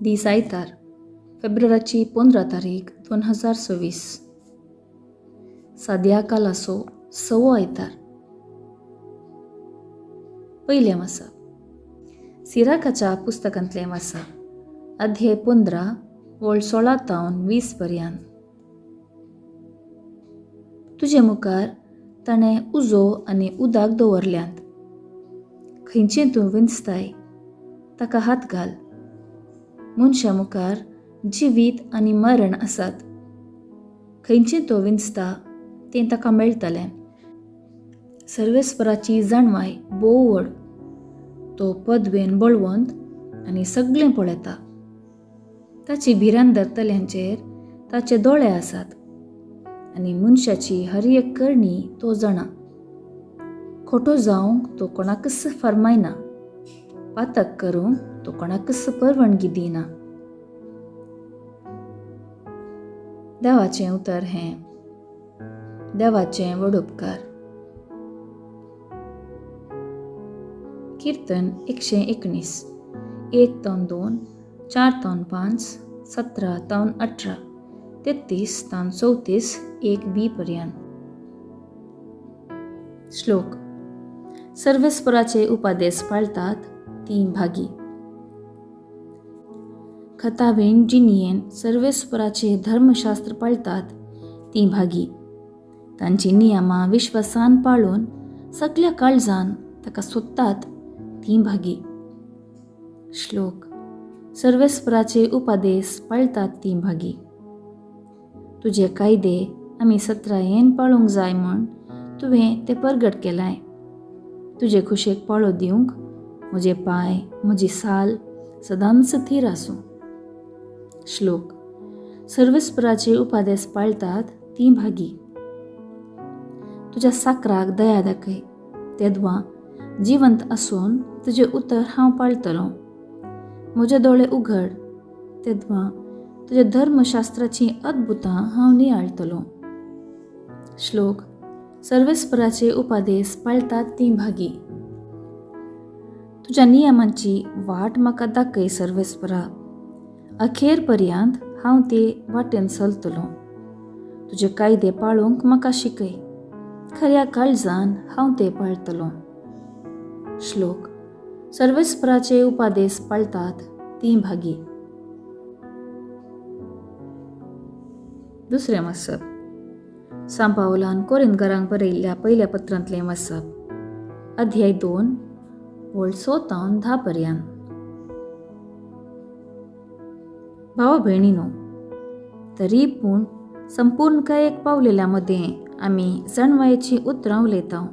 दीस आयतार फेब्रुवारीची 15 तारीख 2026. साद्या कालासो 6 आयतार. पयलें वाचप सिराकाच्या पुस्तकांतलें वाचप अध्याय 15 वोळ 16 तावन 20 पर्यंत. तुजे मुखार ताणें उजो आनी उदक दवरल्यांत. खंयचें तूं विंचताय ताका हात घाल. मनशा मुखार जिवीत आनी मरण आसात. खंयचें तो विंचता तें ताका मेळटलें. सर्वेस्पराची जाणवाय बोव व्हड. तो पदवेन बळवंत आनी सगळें पळयता. ताची भिरांत धरतल्यांचेर ताचे दोळे आसात आनी मनशाची हर एक करणी तो जाणा. खोटो जावंक तो कोणाकच फरमायना. पातक करूंक तो कोणाकच परवानगी दिना. देवाचें उतर हें. देवाचें व्हड उपकार. कीर्तन 119 1 तावन 2 4 तावन 5 17 तावन 18 33 तावन 34 1b पर्यंत. श्लोक. सर्वेस्पराचे उपादेश पाळतात 3 भागी. खतावेन जिनियेन सर्वेस्पराचे धर्मशास्त्र पाळतात 3 भागी. तांची नियमां विश्वासान पाळून सगळ्या काळजान ताका सोदतात 3 भागी. श्लोक. सर्वेस्पराचे उपादेश पाळतात 3 भागी. तुजे कायदे आमी सत्रायेन पाळूंक जाय म्हण तुवें ते परगट केलाय. तुजे खुशेक पाळो दिवंक म्हजे पांय म्हजी साल सदांच थीर आसूं. श्लोक. सर्वेस्पराचे उपादेश पाळतात 3 भागी. तुज्या साकराक दया दाखय. तेदवां जिवंत आसून तुजे उतर हांव पाळटलों. म्हजे दोळे उघड. तेदवां तुज्या धर्मशास्त्राची अद्भुतां हांव नियाळटलों. श्लोक. सर्वेस्पराचे उपादेश पाळतात 3 भागी. तुज्या नियमांची वाट म्हाका दाखय सर्वेस्परा. अखेर पर्यंत हांव ते वाटेन चलतलों. तुजे कायदे पाळूंक म्हाका शिकय. खऱ्या काळजान हांव ते पाळटलों. श्लोक. सर्वेस्पराचे उपादेश पाळतात 3 भागी. दुसरें वाचप सांत पावलान कोरिंथकारांक बरयल्ल्या पयल्या पत्रांतलें वाचप अध्याय 2 वोळ 6 तावन 10 पर्यंत. भावा भयणीनो, तरी पूण संपूर्णकायेक पावलेल्या मदें आमी जाणवायेची उतरां उलयता.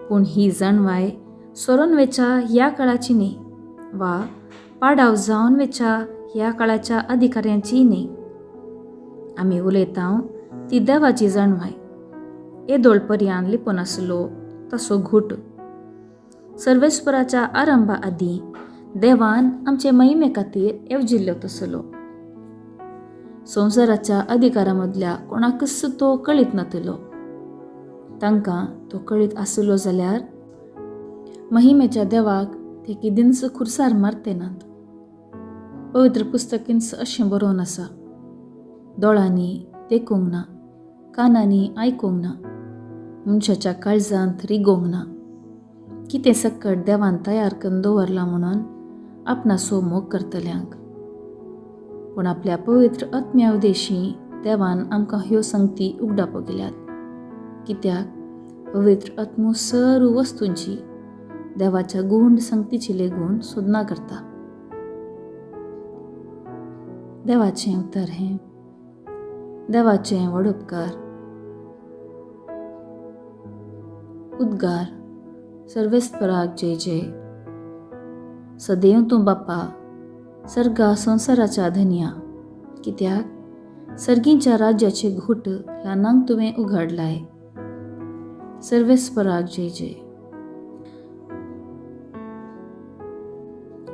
पूण ही जाणवाय सोरोन वेच्या ह्या काळाची न्ही, वा पाडाव जावन वेच्या ह्या काळाच्या अधिकाऱ्यांची न्ही. आमी उलयता ती देवाची जाणवाय. येदोळ पर्यंत लिपोन आसलो तसो घुट. सर्वेस्पराच्या आरंभा आदीं देवान आमचे महिमे खातीर येवजिल्लो तसलो. संवसाराच्या अधिकारा मदल्या कोणाकच तो कळीत नातलो. तांकां तो कळीत आसलो जाल्यार महिमेच्या देवाक ते किदेंच खुरसार मारते नात. पवित्र पुस्तकींच अशें बरोवन आसा. दोळांनी देखूंक ना, कानांनी आयकूंक ना, मनशाच्या काळजांत रिगोंक ना, कितें सकट देवान तयार करून दवरलां म्हणून आपणाचो मोग करतल्यांक. पूण आपल्या पवित्र आत्म्या उदेशी देवान आमकां ह्यो संगती उगडावपाक दिल्यात. कित्याक पवित्र आत्मो सर्व वस्तूंची देवाच्या गूंड संगतीची लेगून सोदना करता. देवाचें उतर हें. देवाचें व्हड उपकार. उद्गार. सर्वेस्पराक जय जय. सदैव तूं बापा सर्गा संवसाराच्या धन्या. कित्याक सर्गींच्या राज्याचे घुट ल्हानांक तुवें उघडलाय. सर्वेस्पराक जय जय.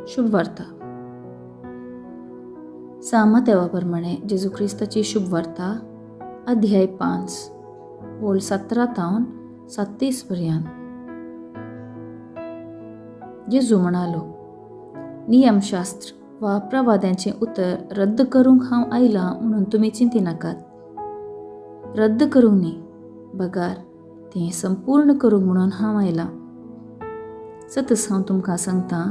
शुभ वार्ता. सांत मत्तेवा प्रमाणे जेजू ख्रिस्ताची शुभ वार्ता अध्याय 5 वोळ 17 तावन 37 पर्यंत. जेजू म्हणालो, नियमशास्त्र वा प्रवाद्यांचें उतर रद्द करूंक हांव आयलां म्हणून तुमी चिंती नाकात. रद्द करूंक न्ही, बगार तें संपूर्ण करूंक म्हणून हांव आयलां. सतस हांव तुमकां सांगतां,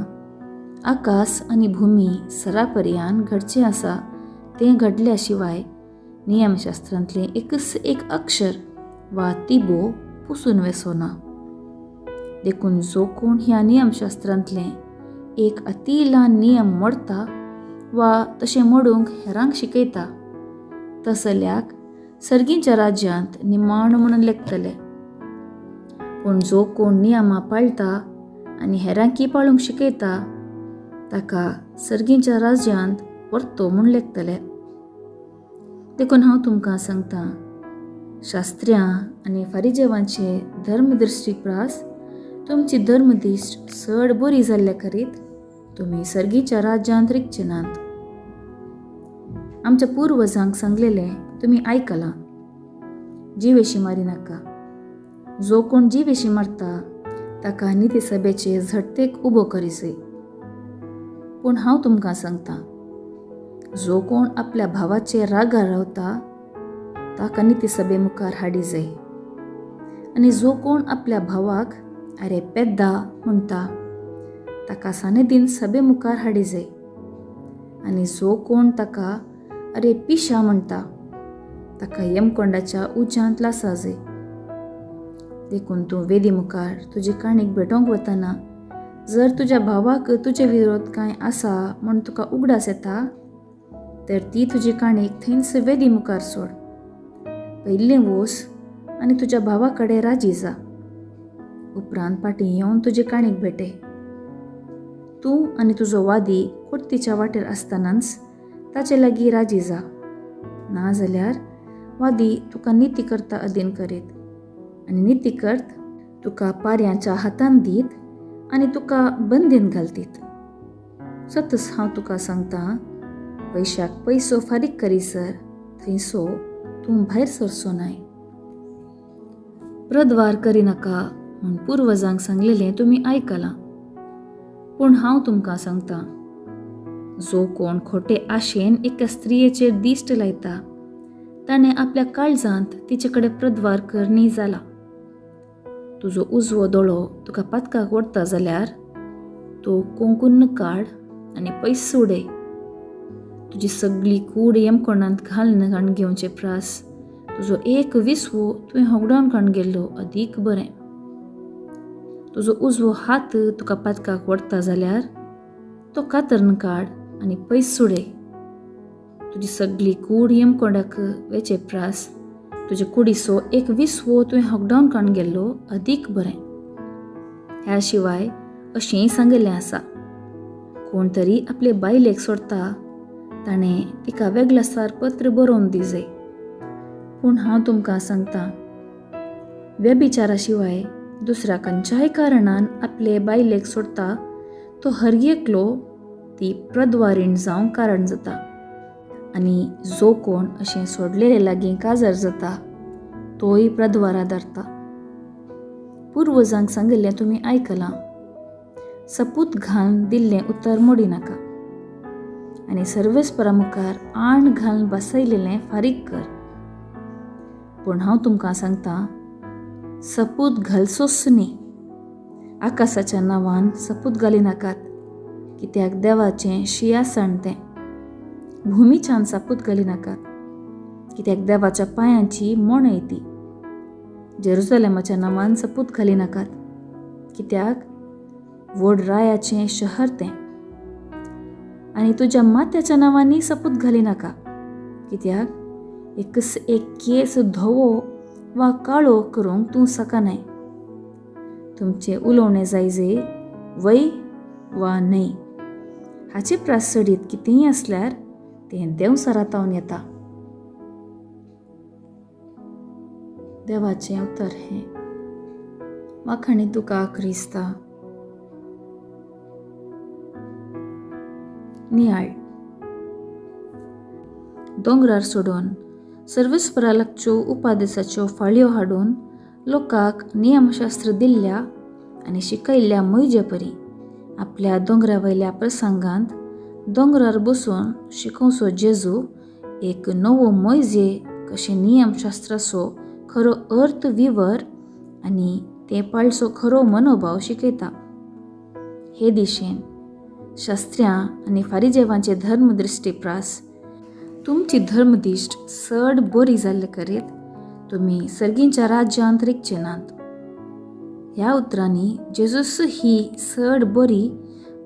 आकाश आनी भुमी सरापर्यान घडचें आसा तें घडल्या शिवाय नियमशास्त्रांतलें एकच एक अक्षर वा तिबो पुसून वचोना. देखून जो कोण ह्या नियमशास्त्रांतलें एक अती ल्हान नियम मोडटा वा तशें मोडूंक हेरांक शिकयता, तसल्याक सर्गीच्या राज्यांत निमाण म्हणून लेखतले. पूण जो कोण नियमां पाळटा आनी हेरांकी पाळूंक शिकयता, ताका सर्गीच्या राज्यांत परतो म्हूण लेखतले. देखून हांव तुमकां सांगतां, शास्त्र्यां आनी फारिजेवांचे धर्मदृश्टीप्रास तुमची धर्मदिश्ट चड बरी जाल्ल्या करीत तुमी सर्गीच्या राज्यांत रिगचे नात. आमच्या पुर्वजांक सांगलेलें तुमी आयकलां, जिवेशी मारी नाका. जो कोण जिवेशी मारता ताका नितीसभेचे झटतेक उबो करीसय. पूण हांव तुमकां सांगतां, जो कोण आपल्या भावाचे रागार रावता ताका नितीसभे मुखार हाडी जाय. आनी जो कोण आपल्या भावाक आरे पेद्दा म्हणटा ताका सानेदीन सभे मुखार हाडी जाय. आनी जो कोण ताका आरे पिशा म्हणटा ताका यमकोंडाच्या उज्यांत लासा जाय. देखून तूं वेदी मुखार तुजी काणीक भेटोवंक वतना जर तुज्या भावाक तुजे विरोध कांय आसा म्हूण तुका उगडास येता, तर ती तुजी काणीक थंयच वेदी मुखार सोड. पयलीं वोस आनी तुज्या भावा कडेन राजी जा. उपरांत फाटीं येवन तुजी काणीक भेटय. तूं आनी तुजो वादी कोर्टीच्या वाटेर आसतनाच ताचे लागीं राजी जा. नाजाल्यार वादी तुका नितीकर्ता अधीन करीत आनी नितीकर्त तुका पाऱ्यांच्या हातान दीत आनी तुका बंदीन घालतीत. सतस हांव तुका सांगतां, पयशाक पयसो फारीक करीसर थंयसो तूं भायर सरचो न्हय. प्रद्वार करिनाका म्हूण पुर्वजांक सांगलेलें तुमी आयकलां. पूण हांव तुमकां सांगतां, जो कोण खोटे आशेन एका स्त्रियेचेर दिश्ट लायता ताणें आपल्या काळजांत तिचे कडेन प्रद्वार कर न्ही जाला. तुजो उजवो दोळो तुका पातकाक ओडटा जाल्यार तो कोंकून काड आनी पयस उडय. तुजी सगळी कूड यमकोंडांत घालून घेवचे प्रास तुजो एक विसवो तुवें होगडावन काडून गेल्लो अदीक बरें. तुजो उजवो हात तुका पातकाक ओडटा जाल्यार तो कातरून काड आनी पयस उडय. तुजी सगळी कूड यमकोंडाक वेचे प्रास तुजे कुडीचो एक विसवो तुवें होगडावन काडून गेल्लो अदीक बरें. ह्या शिवाय अशेंय सांगिल्लें आसा, कोण तरी आपले बायलेक सोडता ताणें तिका वेगळासार पत्र बरोवन दी जाय. पूण हांव तुमकां सांगतां, व्यभिचारा शिवाय दुसऱ्या खंयच्याय कारणान आपले बायलेक सोडता तो हर एकलो ती प्रद्वारीण जावंक कारण जाता. आनी जो कोण अशें सोडलेले लागीं काजार जाता तोय प्रद्वारा धरता. पुर्वजांक सांगिल्लें तुमी आयकलां, सपूत घालून दिल्लें उतर मोडी नाका आनी सर्वेस्परा मुखार आण घालून बसयलेलें फारीक कर. पूण हांव तुमकां सांगतां, सपूत घालचोच न्ही. आकाशाच्या नांवान सपूत घालिनाकात, कित्याक देवाचें शियासण तें. भुमीच्यान सपूत घालिनाकात, कित्याक देवाच्या पांयांची मोणय ती. जेरुसलेमाच्या नांवान सपूत घालिनाकात, कित्याक व्हड रायाचें शहर तें. आनी तुज्या मात्याच्या नांवांनी सपूत घालिनाका, कित्याक एकच एक केस धवो वा काळो करूंक तूं सकनाय. तुमचें उलोवणें जायजे वय वा न्हय हाचे प्रास सडीत कितेंय आसल्यार तें देवसारांतावन येता. देवाचें उतर हें. वाखाणी तुका क्रिस्ता. नियाळ. दोंगरार सोडून सर्वेस्परा लागच्यो उपादेसाच्यो फाळयो हाडून लोकांक नियमशास्त्र दिल्ल्या आनी शिकयल्ल्या मोयजे परी आपल्या दोंगरा वयल्या प्रसंगांत दोंगरार बसून शिकोवचो जेजू एक नवो मोयजे कशे नियमशास्त्राचो खरो अर्थ विवर आनी ते पाळचो खरो मनोभाव शिकयता. हे दिशेन शास्त्र्यां आनी फारिजेवांचे धर्मदृश्टीप्रास तुमची धर्मदिश्ट चड बरी जाल्ले करीत तुमी सर्गींच्या राज्यांत रिगचे नात. ह्या उतरांनी जेजूस ही चड बरी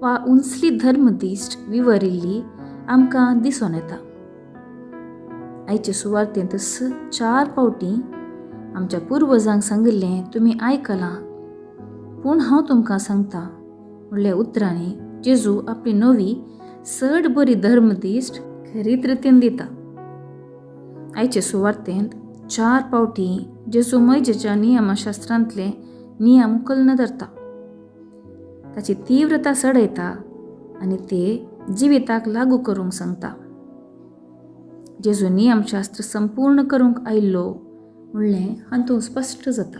वा उंचली धर्मदिश्ट विवरिल्ली आमकां दिसून येता. आयचे सुवातेंत 4 फावटी आमच्या पुर्वजांक सांगिल्लें तुमी आयकलां, पूण हांव तुमकां सांगता म्हणल्या उतरांनी जेजू आपली नवी चड बरी धर्मदिश्ट खरीत रितीन दिता. आयचे सुवातेंत 4 फावटी जेजू मोयजेच्या नियमशास्त्रांतले नियम उखलून धरता, ताची तीव्रता सडयता आनी ते जिविताक लागू करूंक सांगता. जेजू नियमशास्त्र संपूर्ण करूंक आयिल्लो म्हणलें हातूंत स्पश्ट जाता.